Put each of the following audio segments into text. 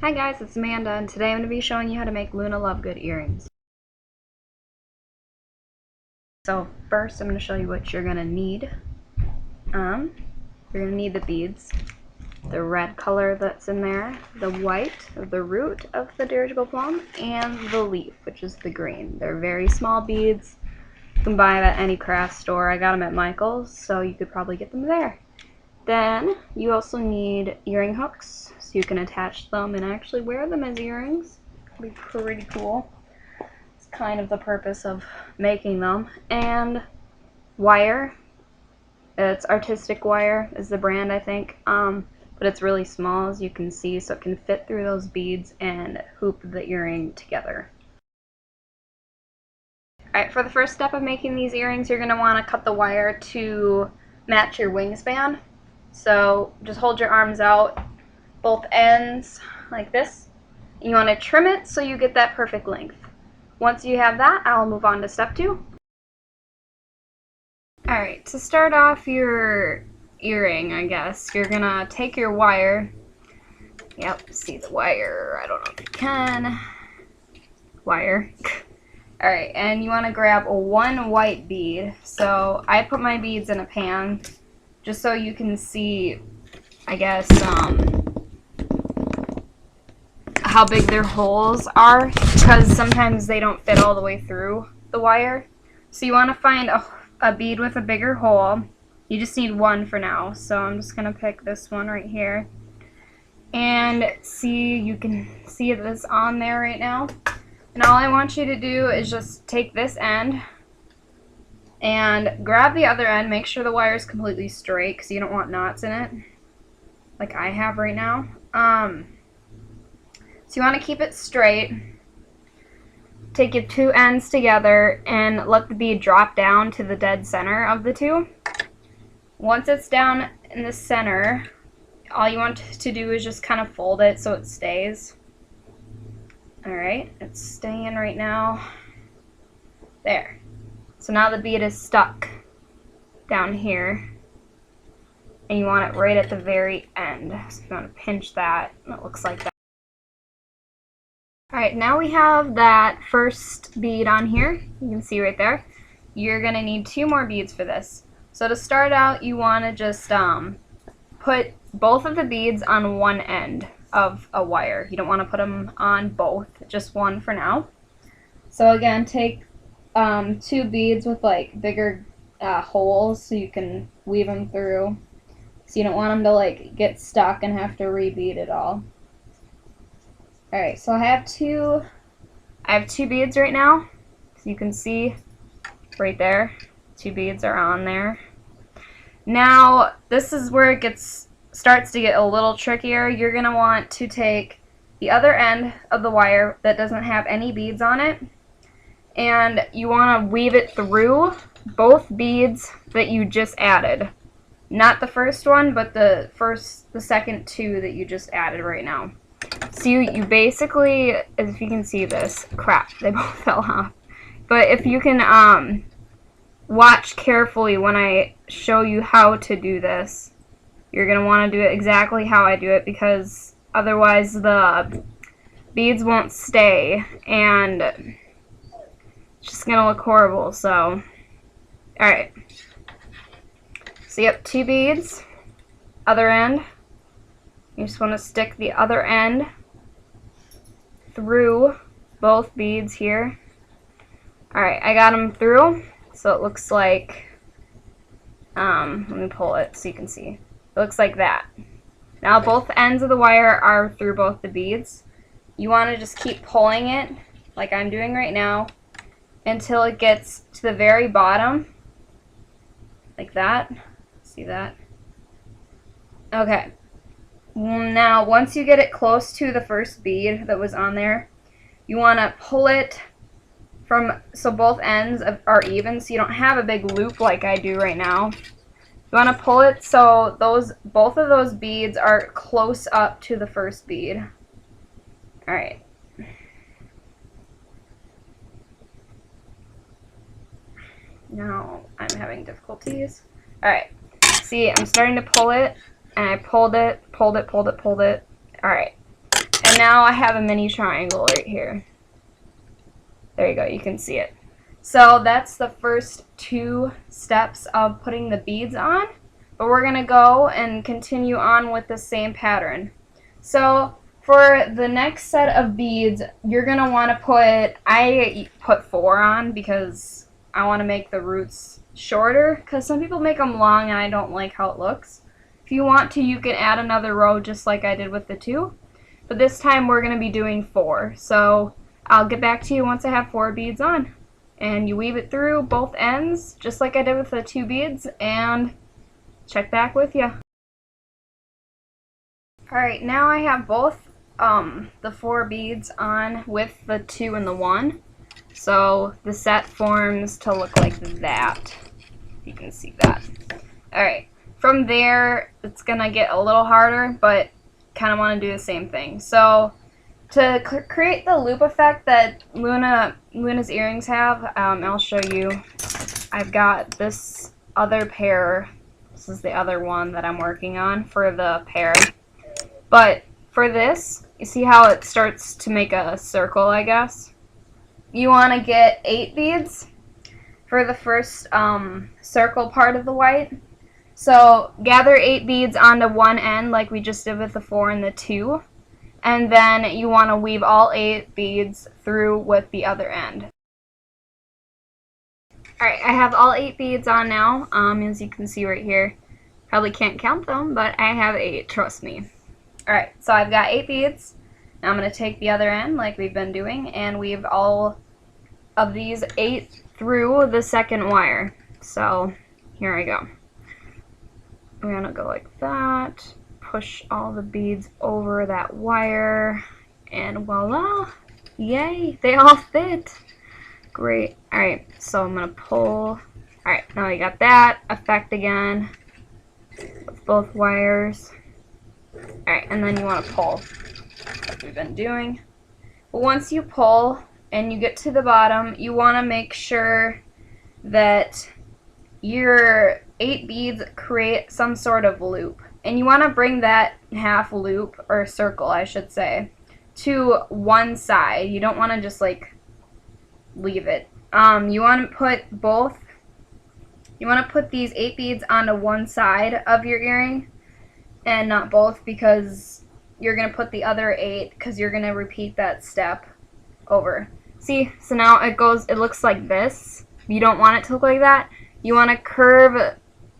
Hi guys, it's Amanda, and today I'm going to be showing you how to make Luna Lovegood earrings. So first I'm going to show you what you're going to need. You're going to need the beads, the red color that's in there, the white of the root of the dirigible plum, and the leaf, which is the green. They're very small beads. You can buy them at any craft store. I got them at Michael's, so you could probably get them there. Then you also need earring hooks, so you can attach them and actually wear them as earrings. It'll be pretty cool. It's kind of the purpose of making them. And wire. It's Artistic Wire is the brand, I think. But it's really small, as you can see, so it can fit through those beads and hoop the earring together. Alright, for the first step of making these earrings, you're going to want to cut the wire to match your wingspan. So just hold your arms out, both ends, like this. You want to trim it so you get that perfect length. Once you have that, I'll move on to step 2. Alright, to start off your earring, I guess, you're going to take your wire. Yep, see the wire. I don't know if you can. Wire. Alright, and you want to grab one white bead. So I put my beads in a pan, just so you can see, I guess, how big their holes are, because sometimes they don't fit all the way through the wire. So you want to find a bead with a bigger hole. You just need one for now, so I'm just going to pick this one right here. And see, you can see this on there right now. And all I want you to do is just take this end and grab the other end. Make sure the wire is completely straight, because you don't want knots in it, like I have right now. So you want to keep it straight. Take your two ends together and let the bead drop down to the dead center of the two. Once it's down in the center, all you want to do is just kind of fold it so it stays. Alright, it's staying right now. There. So now the bead is stuck down here, and you want it right at the very end. So you want to pinch that, and it looks like that. Alright, now we have that first bead on here. You can see right there. You're going to need 2 more beads for this. So to start out, you want to just put both of the beads on one end of a wire. You don't want to put them on both, just one for now. So again, take 2 beads with like bigger holes so you can weave them through. So you don't want them to like get stuck and have to rebead it all. Alright, so I have two beads right now. So you can see right there, 2 beads are on there. Now this is where it starts to get a little trickier. You're going to want to take the other end of the wire that doesn't have any beads on it, and you want to weave it through both beads that you just added. Not the first one, but the second 2 that you just added right now. So you basically, if you can see this, crap, they both fell off. But if you can watch carefully when I show you how to do this, you're going to want to do it exactly how I do it, because otherwise the beads won't stay and it's just going to look horrible. So, alright. So you have 2 beads, other end. You just want to stick the other end through both beads here. Alright, I got them through, so it looks like, let me pull it so you can see. It looks like that. Now both ends of the wire are through both the beads. You want to just keep pulling it, like I'm doing right now, until it gets to the very bottom, like that. See that? Okay. Now once you get it close to the first bead that was on there, you want to pull it so both ends are even, so you don't have a big loop like I do right now. You want to pull it so both of those beads are close up to the first bead. Alright. Now I'm having difficulties. Alright. See, I'm starting to pull it, and I pulled it. Alright. And now I have a mini triangle right here. There you go, you can see it. So that's the first 2 steps of putting the beads on, but we're going to go and continue on with the same pattern. So for the next set of beads, you're going to want to I put 4 on because I want to make the roots shorter, because some people make them long and I don't like how it looks. If you want to, you can add another row just like I did with the 2, but this time we're going to be doing 4. So I'll get back to you once I have 4 beads on. And you weave it through both ends, just like I did with the 2 beads, and check back with you. Alright, now I have both the 4 beads on with the 2 and the 1. So the set forms to look like that. You can see that. Alright, from there, it's going to get a little harder, but kind of want to do the same thing. So to create the loop effect that Luna's earrings have, I'll show you. I've got this other pair. This is the other one that I'm working on for the pair. But for this, you see how it starts to make a circle, I guess? You want to get 8 beads for the first circle part of the white. So gather 8 beads onto one end like we just did with the 4 and the 2. And then you want to weave all 8 beads through with the other end. Alright, I have all 8 beads on now, as you can see right here. Probably can't count them, but I have 8, trust me. Alright, so I've got 8 beads. Now I'm going to take the other end, like we've been doing, and weave all of these 8 through the second wire. So, here I go. We're going to go like that. Push all the beads over that wire, and voila, yay, they all fit. Great. Alright, so I'm gonna pull. Alright, now we got that effect again with both wires. Alright, and then you want to pull like we've been doing. But once you pull and you get to the bottom, you want to make sure that your 8 beads create some sort of loop. And you want to bring that half loop, or circle I should say, to one side. You don't want to just like leave it. You want to put these 8 beads onto one side of your earring and not both, because you're going to put the other 8, because you're going to repeat that step over. See, so now it looks like this. You don't want it to look like that. You want to curve,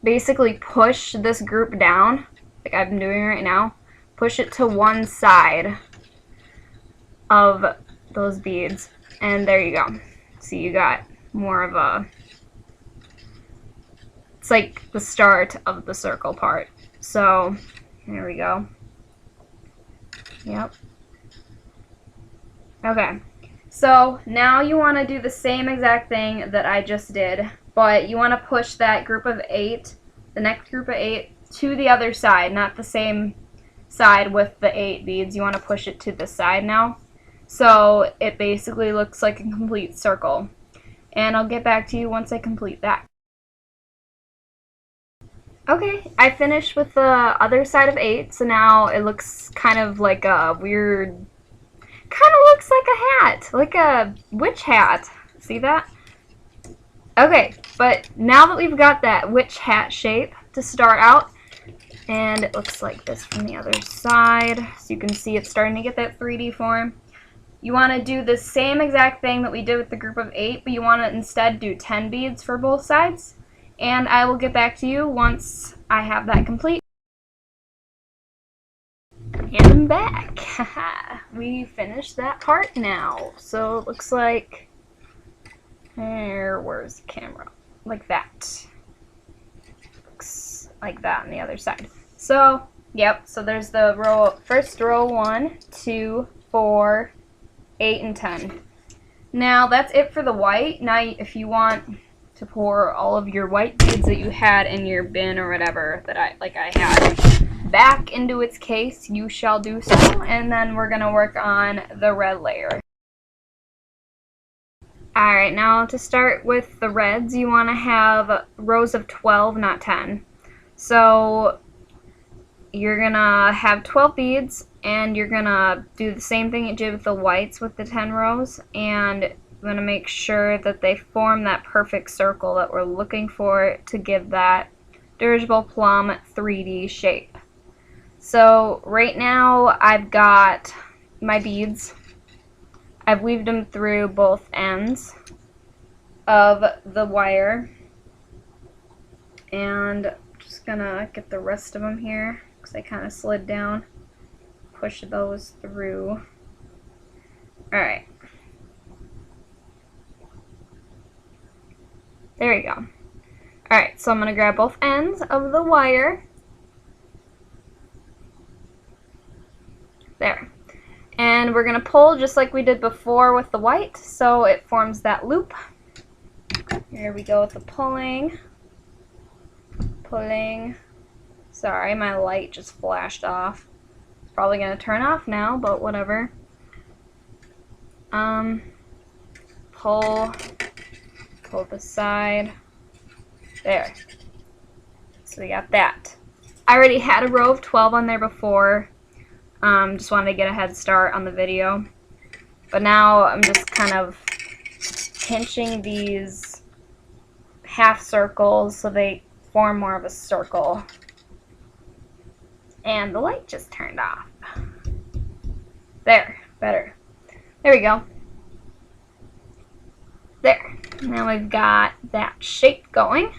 basically push this group down, like I've been doing right now. Push it to one side of those beads, and there you go. See, you got more of a, it's like the start of the circle part. So, there we go. Yep. Okay. So, now you want to do the same exact thing that I just did, but you want to push that group of 8, the next group of 8, to the other side, not the same side with the 8 beads. You want to push it to the side now. So it basically looks like a complete circle. And I'll get back to you once I complete that. Okay, I finished with the other side of 8, so now it looks kind of like a weird, kind of looks like a hat, like a witch hat. See that? Okay, but now that we've got that witch hat shape to start out, and it looks like this from the other side, so you can see it's starting to get that 3D form. You want to do the same exact thing that we did with the group of 8, but you want to instead do 10 beads for both sides. And I will get back to you once I have that complete. And I'm back. We finished that part now. So it looks like, where's the camera? Like that. Looks like that on the other side. So, yep, so there's the first row 1, 2, 4, 8, and 10. Now that's it for the white. Now if you want to pour all of your white beads that you had in your bin or whatever that I had back into its case, you shall do so, and then we're gonna work on the red layer. Alright, now to start with the reds, you want to have rows of 12, not 10. So you're gonna have 12 beads, and you're gonna do the same thing you did with the whites with the 10 rows, and I'm gonna make sure that they form that perfect circle that we're looking for to give that Dirigible Plum 3D shape. So right now I've got my beads. I've weaved them through both ends of the wire, and I'm just gonna get the rest of them here because I kind of slid down. Push those through. Alright. There you go. Alright, so I'm going to grab both ends of the wire. There. And we're going to pull just like we did before with the white, so it forms that loop. Here we go with the pulling. Pulling. Sorry, my light just flashed off. It's probably going to turn off now, but whatever. Pull the side. There. So we got that. I already had a row of 12 on there before. Just wanted to get a head start on the video. But now I'm just kind of pinching these half circles so they form more of a circle. And the light just turned off. There. Better. There we go. There. Now we've got that shape going.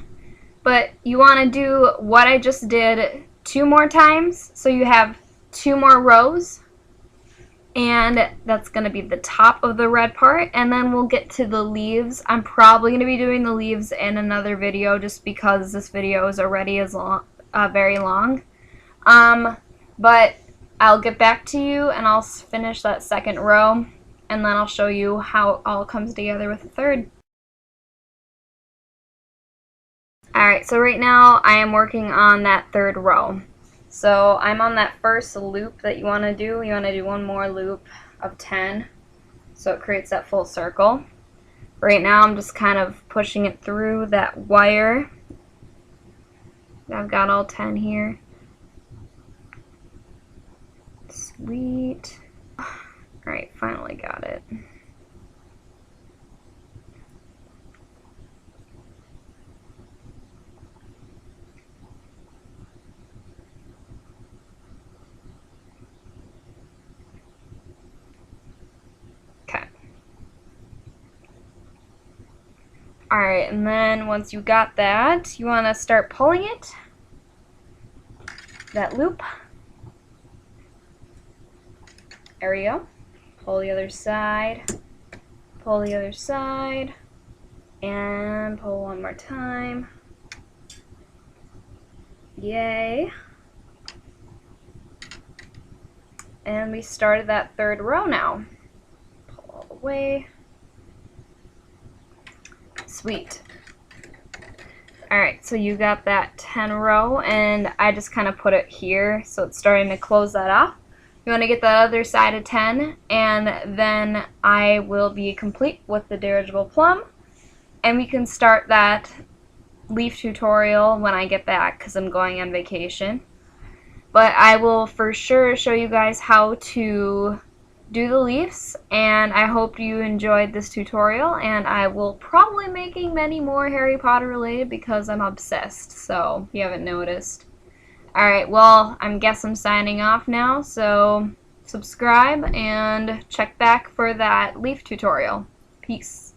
But you want to do what I just did 2 more times, so you have 2 more rows, and that's going to be the top of the red part, and then we'll get to the leaves. I'm probably going to be doing the leaves in another video just because this video is already very long. But I'll get back to you and I'll finish that second row, and then I'll show you how it all comes together with the third. Alright, so right now I am working on that third row. So I'm on that first loop that you want to do. You want to do 1 more loop of 10, so it creates that full circle. Right now I'm just kind of pushing it through that wire. I've got all 10 here. Sweet. Alright, finally got it. Alright, and then once you got that, you want to start pulling it, that loop. There we go. Pull the other side, pull the other side, and pull 1 more time. Yay. And we started that third row now. Pull all the way. Sweet. Alright, so you got that 10 row, and I just kind of put it here, so it's starting to close that off. You want to get the other side of 10, and then I will be complete with the Dirigible Plum, and we can start that leaf tutorial when I get back, because I'm going on vacation. But I will for sure show you guys how to do the leaves, and I hope you enjoyed this tutorial, and I will probably be making many more Harry Potter related because I'm obsessed, so if you haven't noticed. Alright, well, I guess I'm signing off now, so subscribe and check back for that leaf tutorial. Peace.